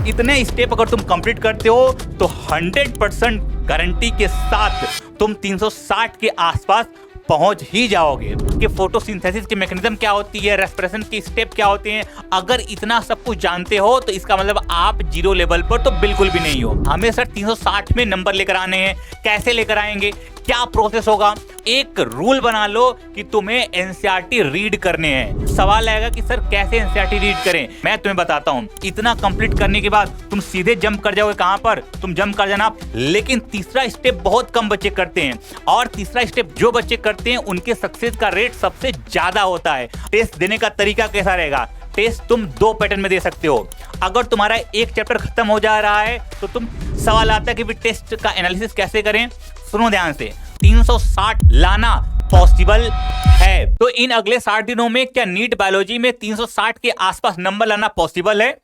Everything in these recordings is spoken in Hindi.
इतने स्टेप अगर तुम कंप्लीट करते हो तो 100% गारंटी के साथ तुम 360 के आसपास पहुंच ही जाओगे। कि फोटोसिंथेसिस की मैकेनिज्म क्या होती है, रेस्पिरेशन की स्टेप क्या होते हैं, अगर इतना सब कुछ जानते हो तो इसका मतलब आप जीरो लेवल पर तो बिल्कुल भी नहीं हो। हमें सर 360 में नंबर लेकर आने हैं। कैसे लेकर आएंगे, क्या प्रोसेस होगा? एक रूल बना लो कि तुम्हें एनसीईआरटी रीड करने हैं। सवाल आएगा कि सर कैसे एनसीईआरटी रीड करें, मैं तुम्हें बताता हूँ। इतना कंप्लीट करने के बाद तुम सीधे जंप कर जाओगे। कहां पर? तुम जंप कर जाना। लेकिन तीसरा स्टेप बहुत कम बच्चे करते हैं, और तीसरा स्टेप जो बच्चे करते हैं उनके सक्सेस का रेट सबसे ज्यादा होता है। टेस्ट देने का तरीका कैसा रहेगा? टेस्ट तुम 2 पैटर्न में दे सकते हो। अगर तुम्हारा एक चैप्टर खत्म हो जा रहा है तो तुम सवाल आता है कि टेस्ट का एनालिसिस कैसे करें। सुनो ध्यान से, 360 लाना पॉसिबल है तो इन अगले 60 दिनों में क्या नीट बायोलॉजी में 360 के आसपास नंबर लाना पॉसिबल है?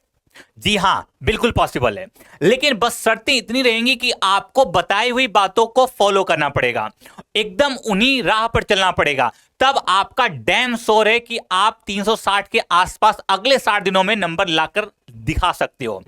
जी हां, बिल्कुल पॉसिबल है। लेकिन बस शर्तें इतनी रहेंगी कि आपको बताई हुई बातों को फॉलो करना पड़ेगा, एकदम उन्हीं राह पर चलना पड़ेगा। तब आपका डैम श्योर है कि आप 360 के आसपास अगले 60 दिनों में नंबर लाकर दिखा सकते हो।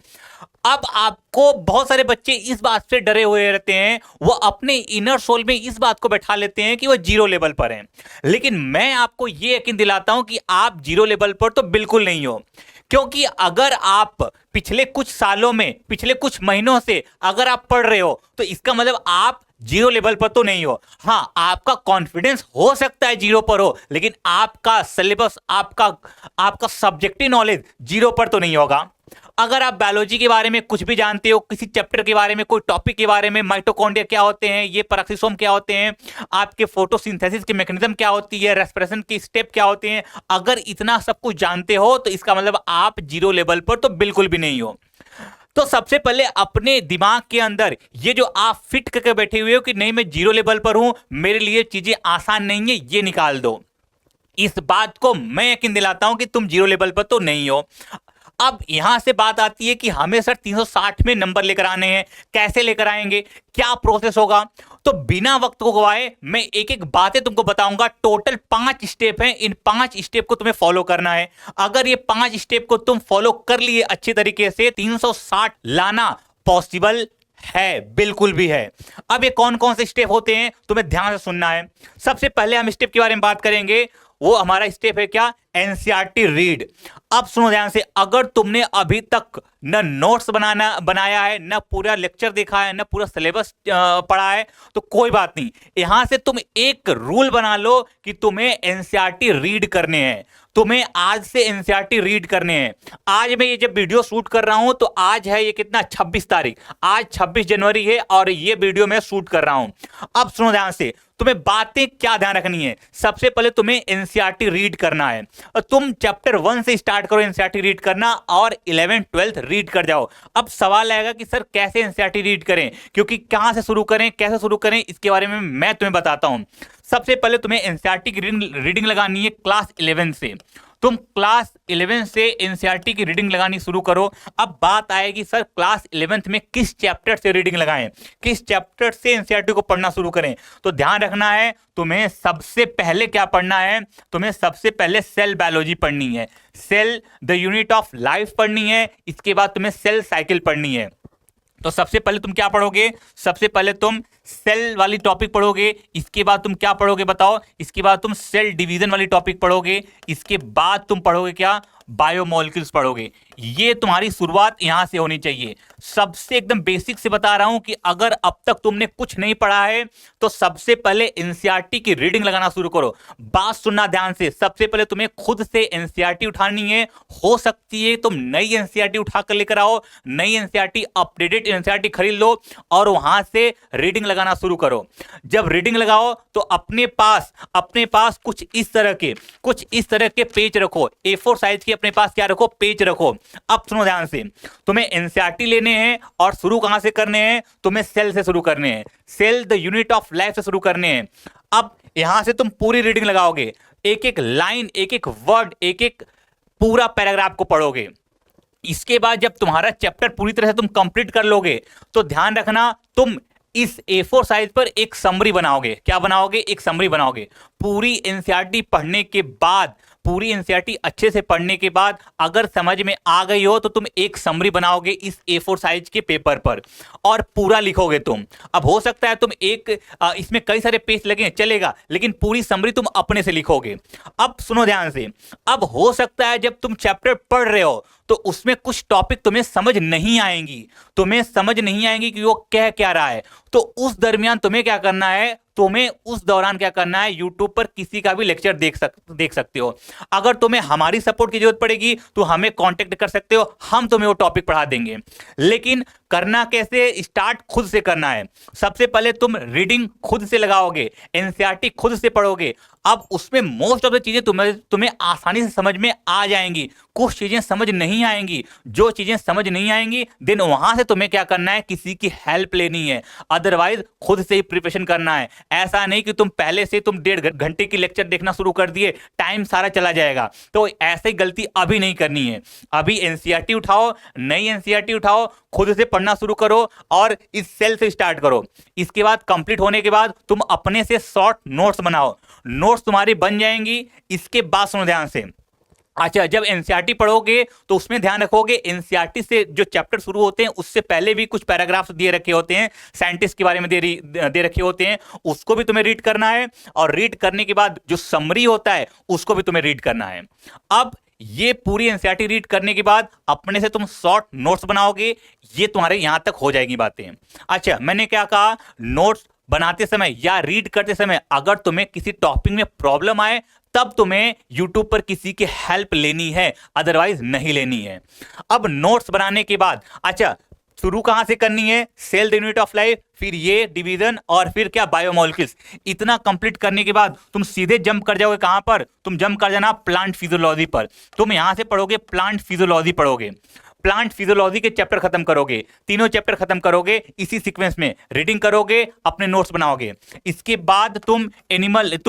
अब आपको बहुत सारे बच्चे इस बात से डरे हुए रहते हैं, वो अपने इनर सोल में इस बात को बैठा लेते हैं कि वो जीरो लेवल पर हैं। लेकिन मैं आपको ये यकीन दिलाता हूं कि आप जीरो लेवल पर तो बिल्कुल नहीं हो। क्योंकि अगर आप पिछले कुछ सालों में, पिछले कुछ महीनों से अगर आप पढ़ रहे हो तो इसका मतलब आप जीरो लेवल पर तो नहीं हो। हां, आपका कॉन्फिडेंस हो सकता है जीरो पर हो, लेकिन आपका सिलेबस, आपका सब्जेक्टिव नॉलेज जीरो पर तो नहीं होगा। अगर आप बायोलॉजी के बारे में कुछ भी जानते हो, किसी चैप्टर के बारे में, कोई टॉपिक के बारे में, माइटोकॉन्ड्रिया क्या होते हैं, ये पेरोक्सिसोम क्या होते हैं, आपके फोटोसिंथेसिस की मैकेनिज्म क्या होती है, रेस्पिरेशन की स्टेप क्या होते हैं, अगर इतना सब कुछ जानते हो तो इसका मतलब आप जीरो लेवल पर तो बिल्कुल भी नहीं हो। तो सबसे पहले अपने दिमाग के अंदर ये जो आप फिट करके बैठे हुए हो कि नहीं मैं जीरो लेवल पर हूं, मेरे लिए चीजें आसान नहीं है, ये निकाल दो। इस बात को मैं यकीन दिलाता हूं कि तुम जीरो लेवल पर तो नहीं हो। अब यहां से बात आती है कि हमें सर 360 में नंबर लेकर आने हैं। कैसे लेकर आएंगे, क्या प्रोसेस होगा? तो बिना वक्त को गवाए मैं एक एक बातें तुमको बताऊंगा। टोटल 5 स्टेप हैं, इन 5 स्टेप को तुम्हें फॉलो करना है। अगर ये 5 स्टेप को तुम फॉलो कर लिए अच्छे तरीके से, 360 लाना पॉसिबल है, बिल्कुल भी है। अब ये कौन कौन से स्टेप होते हैं तुम्हें ध्यान से सुनना है। सबसे पहले हम स्टेप के बारे में बात करेंगे, वो हमारा स्टेप है क्या? NCERT read. अब सुनो ध्यान से, अगर तुमने अभी तक न नोट्स बनाया है, न पूरा लेक्चर देखा है, न पूरा सिलेबस पढ़ा है तो कोई बात नहीं। यहां से तुम एक रूल बना लो कि तुम्हें एनसीईआरटी रीड करने हैं। तुम्हें आज से एनसीईआरटी रीड करने हैं। आज मैं ये जब वीडियो शूट कर रहा हूं तो आज है ये कितना, 26 तारीख, आज 26 जनवरी है और ये वीडियो मैं शूट कर रहा हूं। अब सुनो ध्यान से, तुम्हें बातें क्या ध्यान रखनी है। सबसे पहले तुम्हें एनसीईआरटी रीड करना है। तुम चैप्टर 1 से स्टार्ट करो एनसीईआरटी रीड करना और 11th 12th रीड कर जाओ। अब सवाल आएगा कि सर कैसे एनसीईआरटी रीड करें, क्योंकि कहां से शुरू करें, कैसे शुरू करें, इसके बारे में मैं तुम्हें बताता हूं। सबसे पहले तुम्हें एनसीईआरटी की रीडिंग लगानी है क्लास 11 से। तुम क्लास 11 से एनसीईआरटी की रीडिंग लगानी शुरू करो। अब बात आएगी सर क्लास 11th में किस चैप्टर से रीडिंग लगाएं, किस चैप्टर से एनसीईआरटी को पढ़ना शुरू करें। तो ध्यान रखना है, तुम्हें सबसे पहले क्या पढ़ना है? तुम्हें सबसे पहले सेल बायोलॉजी पढ़नी है, cell the unit of life पढ़नी है। इसके बाद तुम्हें सेल साइकिल पढ़नी है। तो सबसे पहले तुम क्या पढ़ोगे? सबसे पहले तुम सेल वाली टॉपिक पढ़ोगे। इसके बाद तुम क्या पढ़ोगे बताओ? इसके बाद तुम सेल डिवीजन वाली टॉपिक पढ़ोगे। इसके बाद तुम पढ़ोगे क्या? बायोमोलिक्यूल्स पढ़ोगे। ये तुम्हारी शुरुआत यहां से होनी चाहिए। सबसे एकदम बेसिक से बता रहा हूं कि अगर अब तक तुमने कुछ नहीं पढ़ा है तो सबसे पहले एनसीईआरटी की रीडिंग लगाना शुरू करो। बात सुनना ध्यान से, सबसे पहले तुम्हें खुद से एनसीईआरटी उठानी है। हो सकती है तुम नई एनसीईआरटी उठाकर लेकर आओ, नई एनसीईआरटी, अपडेटेड एनसीईआरटी खरीद लो और वहां से रीडिंग लगाना शुरू करो। जब रीडिंग लगाओ तो अपने पास कुछ इस तरह के पेज रखो। A4 साइज के अपने पास क्या रखो? पेज रखो। अब सुनो ध्यान से, तुम्हें एनसीईआरटी लेने हैं और शुरू कहां से करने हैं? तुम्हें सेल से शुरू करने हैं, cell the unit of life से शुरू करने हैं। अब यहां से तुम पूरी रीडिंग लगाओगे, एक एक लाइन, एक एक वर्ड, एक एक पूरा पैराग्राफ को पढ़ोगे। इसके बाद जब तुम्हारा चैप्टर पूरी तरह से तुम कंप्लीट कर लोगे तो ध्यान रखना, तुम इस A4 साइज पर एक समरी बनाओगे। क्या बनाओगे? एक समरी बनाओगे। पूरी एनसीईआरटी पढ़ने के बाद पूरी एनसीईआरटी अच्छे से पढ़ने के बाद अगर समझ में आ गई हो तो तुम एक समरी बनाओगे इस A4 साइज के पेपर पर और पूरा लिखोगे तुम। अब हो सकता है तुम इसमें कई सारे पेज लगे चलेगा, लेकिन पूरी समरी तुम अपने से लिखोगे। अब सुनो ध्यान से, अब हो सकता है जब तुम चैप्टर पढ़ रहे हो तो उसमें कुछ टॉपिक तुम्हें समझ नहीं आएंगी, कि वो कह क्या रहा है। तो उस दरमियान तुम्हें क्या करना है, तुम्हें उस दौरान क्या करना है, यूट्यूब पर किसी का भी लेक्चर देख सकते हो। अगर तुम्हें हमारी सपोर्ट की जरूरत पड़ेगी तो हमें कांटेक्ट कर सकते हो, हम तुम्हें वो टॉपिक पढ़ा देंगे। लेकिन करना कैसे, स्टार्ट खुद से करना है। सबसे पहले तुम रीडिंग खुद से लगाओगे, एनसीईआरटी खुद से पढ़ोगे। अब उसमें मोस्ट ऑफ द चीजें तुम्हें आसानी से समझ में आ जाएंगी। कुछ चीजें समझ नहीं आएंगी, जो चीजें समझ नहीं आएंगी देन वहां से तुम्हें क्या करना है, किसी की हेल्प लेनी है। अदरवाइज खुद से ही प्रिपरेशन करना है। ऐसा नहीं कि तुम पहले से तुम 1.5 घंटे की लेक्चर देखना शुरू कर दिए, टाइम सारा चला जाएगा। तो ऐसे गलती अभी नहीं करनी है। अभी एनसीईआरटी उठाओ, नई एनसीईआरटी उठाओ, खुद से पढ़ना शुरू करो और इस सेल से स्टार्ट करो। इसके बाद कंप्लीट होने के बाद तुम अपने से शॉर्ट नोट्स बनाओ, नोट्स तुम्हारी बन जाएंगी। इसके बाद सुनो ध्यान से, अच्छा जब एनसीईआरटी पढ़ोगे तो उसमें ध्यान रखोगे एनसीईआरटी से जो चैप्टर शुरू होते हैं उससे पहले भी कुछ पैराग्राफ्स दिए रखे होते हैं, साइंटिस्ट के बारे में दे रखे होते हैं, उसको भी तुम्हें रीड करना है। और रीड करने के बाद जो समरी होता है उसको भी तुम्हें रीड करना है। अब ये पूरी एनसीईआरटी रीड करने के बाद अपने से तुम शॉर्ट नोट्स बनाओगे, ये तुम्हारे यहां तक हो जाएगी बातें। अच्छा मैंने क्या कहा, नोट्स बनाते समय या रीड करते समय अगर तुम्हें किसी टॉपिक में प्रॉब्लम आए तब तुम्हें YouTube पर किसी की हेल्प लेनी है, अदरवाइज नहीं लेनी है। अब नोट्स बनाने के बाद अच्छा शुरू कहां से करनी है, cell the unit of life, फिर ये डिवीजन और फिर क्या बायोमोलिक्यूल्स। इतना कंप्लीट करने के बाद तुम सीधे जंप कर जाओगे कहां पर, तुम जंप कर जाना प्लांट फिजियोलॉजी पर। तुम यहां से पढ़ोगे प्लांट फिजियोलॉजी पढ़ोगे, प्लांट फिजियोलॉजी के चैप्टर खत्म करोगे, तीनों चैप्टर खत्म करोगे इसी सीक्वेंस में, रीडिंग करोगे, अपने नोट्स बनाओगे। इसके बाद तुम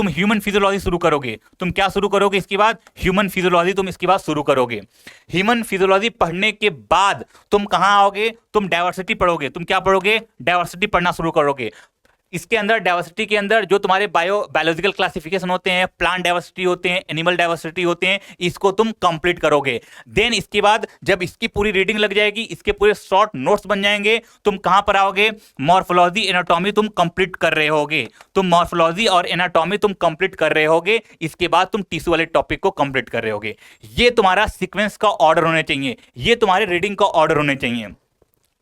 ह्यूमन फिजियोलॉजी शुरू करोगे। तुम क्या शुरू करोगे इसके बाद, ह्यूमन फिजियोलॉजी तुम इसके बाद शुरू करोगे। ह्यूमन फिजियोलॉजी पढ़ने के बाद तुम कहां आओगे, तुम डाइवर्सिटी पढ़ोगे। तुम क्या पढ़ोगे, डाइवर्सिटी पढ़ना शुरू करोगे। इसके अंदर डाइवर्सिटी के अंदर जो तुम्हारे बायोलॉजिकल क्लासिफिकेशन होते हैं, प्लांट डाइवर्सिटी होते हैं, एनिमल डाइवर्सिटी होते हैं, इसको तुम कंप्लीट करोगे। देन इसके बाद जब इसकी पूरी रीडिंग लग जाएगी, इसके पूरे शॉर्ट नोट्स बन जाएंगे, तुम कहां पर आओगे, मॉर्फोलॉजी एनाटॉमी तुम कंप्लीट कर रहे होगे। तुम मॉर्फोलॉजी और एनाटॉमी तुम कंप्लीट कर रहे होगे, इसके बाद तुम टिश्यू वाले टॉपिक को कंप्लीट कर रहे होगे। ये तुम्हारा सीक्वेंस का ऑर्डर होने चाहिए, ये तुम्हारे रीडिंग का ऑर्डर होने चाहिए।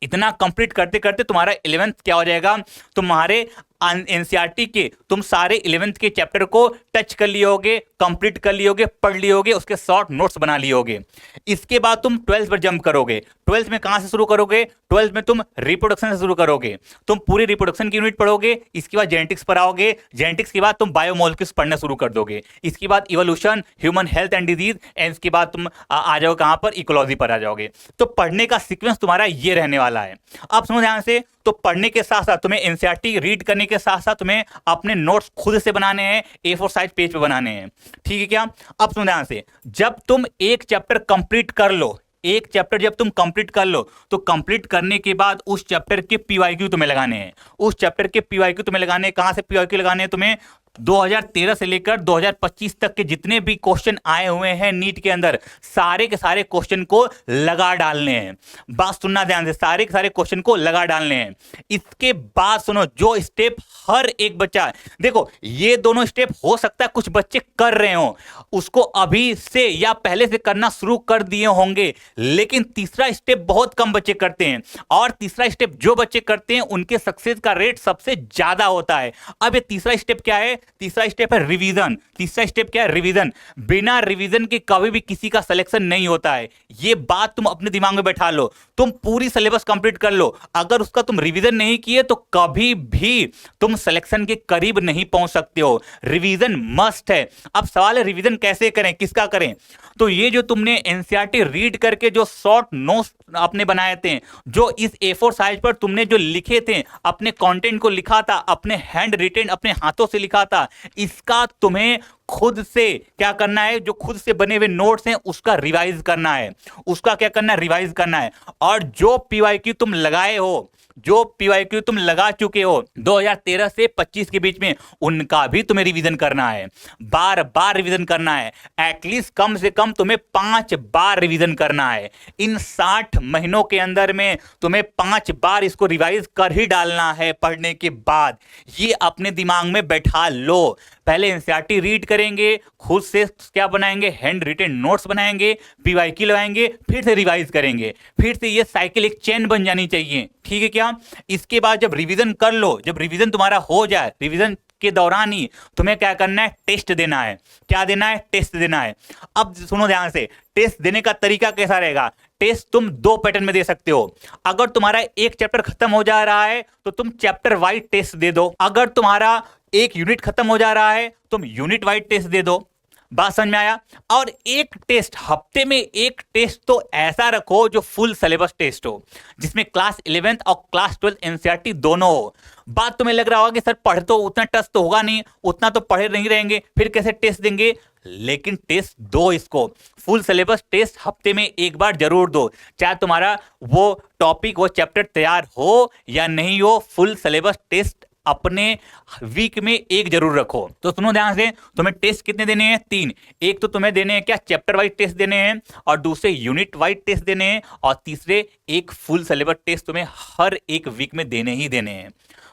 इतना कंप्लीट करते करते तुम्हारा 11th क्या हो जाएगा, तुम्हारे एनसीईआरटी के तुम सारे 11th के चैप्टर को टच कर लिए होगे, कंप्लीट कर लिए होगे, पढ़ लिए होगे, उसके शॉर्ट नोट्स बना लिए होगे। इसके बाद तुम 12th पर जंप करोगे। 12th में कहां से शुरू करोगे, 12th में तुम रिप्रोडक्शन से शुरू करोगे। तुम पूरी रिप्रोडक्शन की यूनिट पढ़ोगे, इसके बाद जेनेटिक्स पर आओगे, जेनेटिक्स के बाद तुम बायोमोलिक्यूल्स पढ़ना शुरू कर दोगे। इसके बाद evolution, human health and disease, and इसके बाद तुम आ जाओगे कहां पर, इकोलॉजी पर आ जाओगे। तो पढ़ने का सीक्वेंस तुम्हारा ये रहने वाला है। अब सुनो ध्यान से, तो पढ़ने के साथ साथ तुम्हें एनसीईआरटी रीड करने के साथ साथ तुम्हें अपने नोट्स खुद से बनाने हैं, A4 साइज पेज पे बनाने हैं, ठीक है क्या। अब सुनो ध्यान से, जब तुम एक चैप्टर कंप्लीट कर लो, एक चैप्टर जब तुम कंप्लीट कर लो तो कंप्लीट करने के बाद उस चैप्टर के पीवाईक्यू तुम्हें लगाने हैं। उस चैप्टर के पीवाईक्यू तुम्हें लगाने हैं, कहां से पीवाईक्यू लगाने हैं तुम्हें, 2013 से लेकर 2025 तक के जितने भी क्वेश्चन आए हुए हैं नीट के अंदर, सारे के सारे क्वेश्चन को लगा डालने हैं। बात सुनना ध्यान से, सारे के सारे क्वेश्चन को लगा डालने हैं। इसके बाद सुनो, जो स्टेप हर एक बच्चा, देखो ये दोनों स्टेप हो सकता है कुछ बच्चे कर रहे हो, उसको अभी से या पहले से करना शुरू कर दिए होंगे, लेकिन तीसरा स्टेप बहुत कम बच्चे करते हैं, और तीसरा स्टेप जो बच्चे करते हैं उनके सक्सेस का रेट सबसे ज्यादा होता है। अब ये तीसरा स्टेप क्या है, तीसरा स्टेप है रिवीजन। तीसरा स्टेप क्या है, रिवीजन। बिना रिवीजन के कभी भी किसी का सिलेक्शन नहीं होता है, ये बात तुम अपने दिमाग में बैठा लो। तुम पूरी सिलेबस कंप्लीट कर लो, अगर उसका तुम रिवीजन नहीं किए तो कभी भी तुम सिलेक्शन के करीब नहीं पहुंच सकते हो। रिवीजन मस्ट है। अब सवाल है रिवीजन कैसे करें, किसका करें, तो ये जो तुमने एनसीईआरटी रीड करके जो शॉर्ट नोट्स अपने बनाए थे, जो इस A4 साइज पर तुमने जो लिखे थे, अपने कंटेंट को लिखा था, अपने हैंड रिटेन अपने हाथों से लिखा था, इसका तुम्हें खुद से क्या करना है, जो खुद से बने हुए नोट्स हैं उसका रिवाइज करना है, उसका क्या करना है, रिवाइज करना है। और जो पीवाईक्यू तुम लगाए हो, जो पीवाईक्यू तुम लगा चुके हो 2013 से 25 के बीच में, उनका भी तुम्हें रिवीजन करना है, बार बार रिवीजन करना है। एटलीस्ट कम से कम तुम्हें 5 बार रिवीजन करना है। इन 60 महीनों के अंदर में तुम्हें 5 बार इसको रिवाइज कर ही डालना है पढ़ने के बाद। ये अपने दिमाग में बैठा लो। पहले एनसीईआरटी रीड करेंगे, खुद से क्या बनाएंगे, हैंड रिटन नोट्स बनाएंगे, पीवाईक्यू लगाएंगे, फिर से रिवाइज करेंगे, फिर से ये साइकिल एक चेन बन जानी चाहिए। ठीक है क्या? इसके बाद जब रिवीजन कर लो, जब रिवीजन तुम्हारा हो जाए, रिवीजन के दौरान ही तुम्हें क्या करना है, टेस्ट देना है। क्या देना है? टेस्ट देना है। अब सुनो ध्यान से, टेस्ट देने का तरीका कैसा रहेगा। टेस्ट तुम 2 पैटर्न में दे सकते हो। अगर तुम्हारा एक चैप्टर खत्म हो जा रहा है तो तुम चैप्टर वाइज टेस्ट दे दो। अगर तुम्हारा एक यूनिट खत्म हो जा रहा है तुम यूनिट वाइज टेस्ट दे दो। बात समझ में आया? और एक टेस्ट, हफ्ते में एक टेस्ट तो ऐसा रखो जो फुल सिलेबस टेस्ट हो, जिसमें क्लास 11th और क्लास 12 एनसीईआरटी दोनों हो। बात तुम्हें लग रहा होगा कि सर पढ़ तो उतना टफ तो होगा नहीं, उतना तो पढ़े नहीं रहेंगे, फिर कैसे टेस्ट देंगे? लेकिन टेस्ट दो इसको, फुल सिलेबस टेस्ट हफ्ते में एक बार जरूर दो। चाहे तुम्हारा वो टॉपिक, वो चैप्टर तैयार हो या नहीं हो, फुल सिलेबस टेस्ट अपने वीक में एक जरूर रखो। तो सुनो ध्यान से, तुम्हें टेस्ट कितने देने हैं? 3। एक तो तुम्हें देने हैं क्या, चैप्टर वाइज टेस्ट देने हैं, और दूसरे यूनिट वाइज टेस्ट देने हैं, और तीसरे एक फुल सिलेबस टेस्ट तुम्हें हर एक वीक में देने ही देने हैं।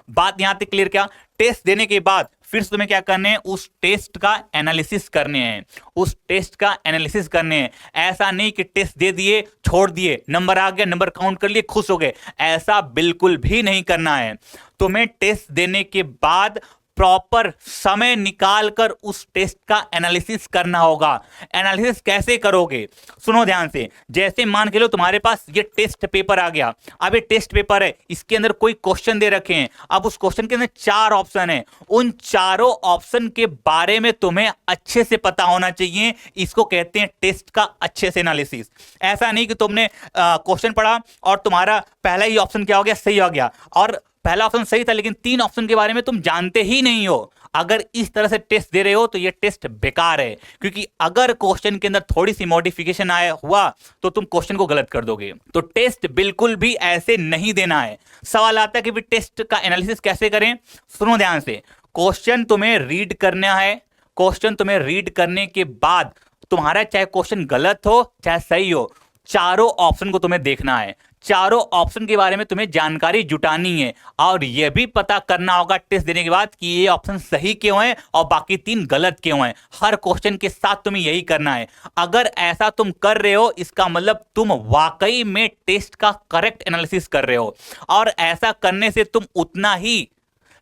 बात यहां तक क्लियर? क्या टेस्ट देने के बाद फिर से तुम्हें क्या करने हैं, उस टेस्ट का एनालिसिस करने हैं, उस टेस्ट का एनालिसिस करने हैं। ऐसा नहीं कि टेस्ट दे दिए, छोड़ दिए, नंबर आ गया, नंबर काउंट कर लिए, खुश हो गए, ऐसा बिल्कुल भी नहीं करना है। तुम्हें टेस्ट देने के बाद प्रॉपर समय निकाल कर उस टेस्ट का एनालिसिस करना होगा। एनालिसिस कैसे करोगे? सुनो ध्यान से, जैसे मान के लो तुम्हारे पास ये टेस्ट पेपर आ गया। अब ये टेस्ट पेपर है, इसके अंदर कोई क्वेश्चन दे रखे हैं। अब उस क्वेश्चन के अंदर 4 ऑप्शन है, उन चारों ऑप्शन के बारे में तुम्हें अच्छे से पता होना चाहिए। इसको कहते हैं टेस्ट का अच्छे से एनालिसिस। ऐसा नहीं कि तुमने क्वेश्चन पढ़ा और तुम्हारा पहला ही ऑप्शन क्या हो गया, सही हो गया, और पहला ऑप्शन सही था लेकिन 3 ऑप्शन के बारे में तुम जानते ही नहीं हो। अगर इस तरह से टेस्ट दे रहे हो तो ये टेस्ट बेकार है, क्योंकि अगर क्वेश्चन के अंदर थोड़ी सी मॉडिफिकेशन आया हुआ तो तुम क्वेश्चन को गलत कर दोगे। तो टेस्ट बिल्कुल भी ऐसे नहीं देना है। सवाल आता है कि भी टेस्ट का एनालिसिस कैसे करें? सुनो ध्यान से, क्वेश्चन तुम्हें रीड करना है। क्वेश्चन तुम्हें रीड करने के बाद तुम्हारा चाहे क्वेश्चन गलत हो चाहे सही हो, चारों ऑप्शन को तुम्हें देखना है। चारों ऑप्शन के बारे में तुम्हें जानकारी जुटानी है, और यह भी पता करना होगा टेस्ट देने के बाद कि ये ऑप्शन सही क्यों है और बाकी 3 गलत क्यों हैं। हर क्वेश्चन के साथ तुम्हें यही करना है। अगर ऐसा तुम कर रहे हो, इसका मतलब तुम वाकई में टेस्ट का करेक्ट एनालिसिस कर रहे हो, और ऐसा करने से तुम उतना ही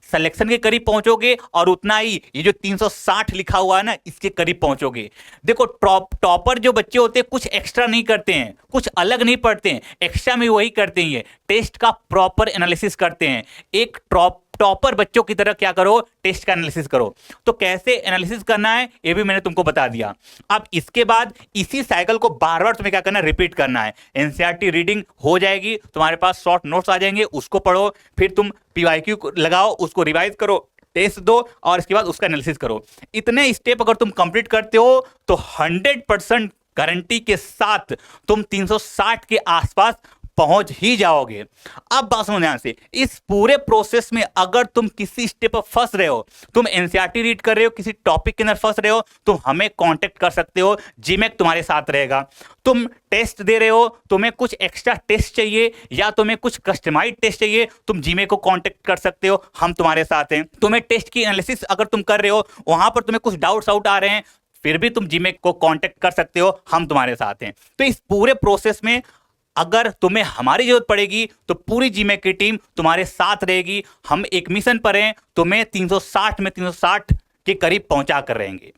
सिलेक्शन के करीब पहुंचोगे और उतना ही ये जो 360 लिखा हुआ है ना, इसके करीब पहुंचोगे। देखो, टॉपर जो बच्चे होते हैं कुछ एक्स्ट्रा नहीं करते हैं, कुछ अलग नहीं पढ़ते हैं, एक्स्ट्रा में वही करते हैं, ये टेस्ट का प्रॉपर एनालिसिस करते हैं। एक टॉपर बच्चों की तरह क्या करो, टेस्ट का एनालिसिस करो। तो कैसे एनालिसिस करना है ये भी मैंने तुमको बता दिया। अब इसके बाद इसी साइकिल को बार बार तुम्हें क्या करना है, रिपीट करना है। एनसीईआरटी रीडिंग हो जाएगी, तुम्हारे पास शॉर्ट नोट्स आ जाएंगे, उसको पढ़ो, फिर तुम पीवाईक्यू लगाओ, उसको रिवाइज करो, टेस्ट दो, और इसके बाद उसका एनालिसिस करो। इतने स्टेप अगर तुम कंप्लीट करते हो तो 100% गारंटी के साथ तुम 360 के आसपास पहुंच ही जाओगे। अब बात सुनो ध्यान से, इस पूरे प्रोसेस में अगर तुम किसी स्टेप पर फंस रहे हो, तुम एनसीईआरटी रीड कर रहे हो, किसी टॉपिक के अंदर फंस रहे हो, तुम हमें कांटेक्ट कर सकते हो। जीमेक तुम्हारे साथ रहेगा। तुम टेस्ट दे रहे हो, तुम्हें कुछ एक्स्ट्रा टेस्ट चाहिए या तुम्हें कुछ कस्टमाइज्ड टेस्ट चाहिए, तुम जीमेक को कांटेक्ट कर सकते हो, हम तुम्हारे साथ हैं। तुम्हें टेस्ट की एनालिसिस अगर तुम कर रहे हो, वहां पर तुम्हें कुछ डाउट्स आउट आ रहे हैं, फिर भी तुम जीमेक को कांटेक्ट कर सकते हो, हम तुम्हारे साथ हैं। तो इस पूरे प्रोसेस में अगर तुम्हें हमारी जरूरत पड़ेगी तो पूरी जीमेक की टीम तुम्हारे साथ रहेगी। हम एक मिशन पर हैं, तुम्हें 360 में 360 के करीब पहुंचा कर रहेंगे।